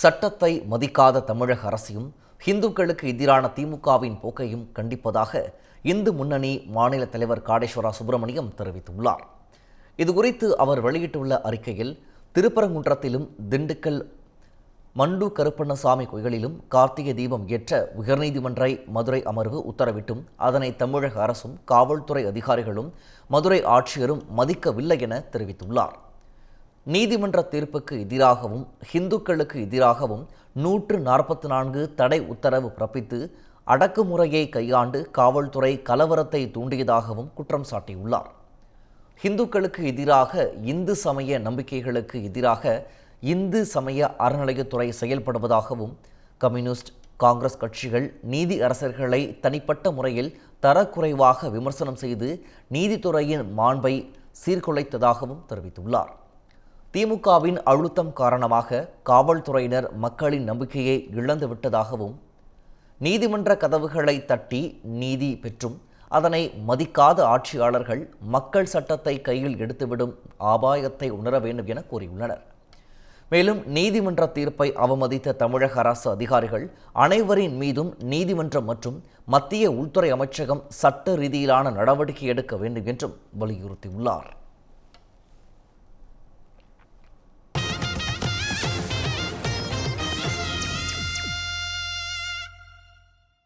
சட்டத்தை மதிக்காத தமிழக அரசையும் இந்துக்களுக்கு எதிரான திமுகவின் போக்கையும் கண்டிப்பதாக இந்து முன்னணி மாநில தலைவர் காடேஸ்வரா சுப்பிரமணியம் தெரிவித்துள்ளார். இதுகுறித்து அவர் வெளியிட்டுள்ள அறிக்கையில், திருப்பரங்குன்றத்திலும் திண்டுக்கல் மண்டு கருப்பண்ணசாமி கோயிலிலும் கார்த்திகை தீபம் ஏற்ற உயர்நீதிமன்ற மதுரை அமர்வு உத்தரவிட்டும் அதனை தமிழக அரசும் காவல்துறை அதிகாரிகளும் மதுரை ஆட்சியரும் மதிக்கவில்லை என தெரிவித்துள்ளார். நீதிமன்ற தீர்ப்புக்கு எதிராகவும் இந்துக்களுக்கு எதிராகவும் 144 தடை உத்தரவு பிறப்பித்து அடக்குமுறையை கையாண்டு காவல்துறை கலவரத்தை தூண்டியதாகவும் குற்றம் சாட்டியுள்ளார். இந்துக்களுக்கு எதிராக இந்து சமய நம்பிக்கைகளுக்கு எதிராக இந்து சமய அறநிலையத்துறை செயல்படுவதாகவும், கம்யூனிஸ்ட், காங்கிரஸ் கட்சிகள் நீதி அரசர்களை தனிப்பட்ட முறையில் தரக்குறைவாக விமர்சனம் செய்து நீதித்துறையின் மாண்பை சீர்குலைத்ததாகவும் தெரிவித்துள்ளார். திமுகவின் அழுத்தம் காரணமாக காவல்துறையினர் மக்களின் நம்பிக்கையை இழந்துவிட்டதாகவும், நீதிமன்ற கதவுகளை தட்டி நீதி பெற்றும் அதனை மதிக்காத ஆட்சியாளர்கள் மக்கள் சட்டத்தை கையில் எடுத்துவிடும் அபாயத்தை உணர வேண்டும் என கூறியுள்ளனர். மேலும் நீதிமன்ற தீர்ப்பை அவமதித்த தமிழக அரசு அதிகாரிகள் அனைவரின் மீதும் நீதிமன்றம் மற்றும் மத்திய உள்துறை அமைச்சகம் சட்ட ரீதியிலான நடவடிக்கை எடுக்க வேண்டும் என்றும் வலியுறுத்தியுள்ளார்.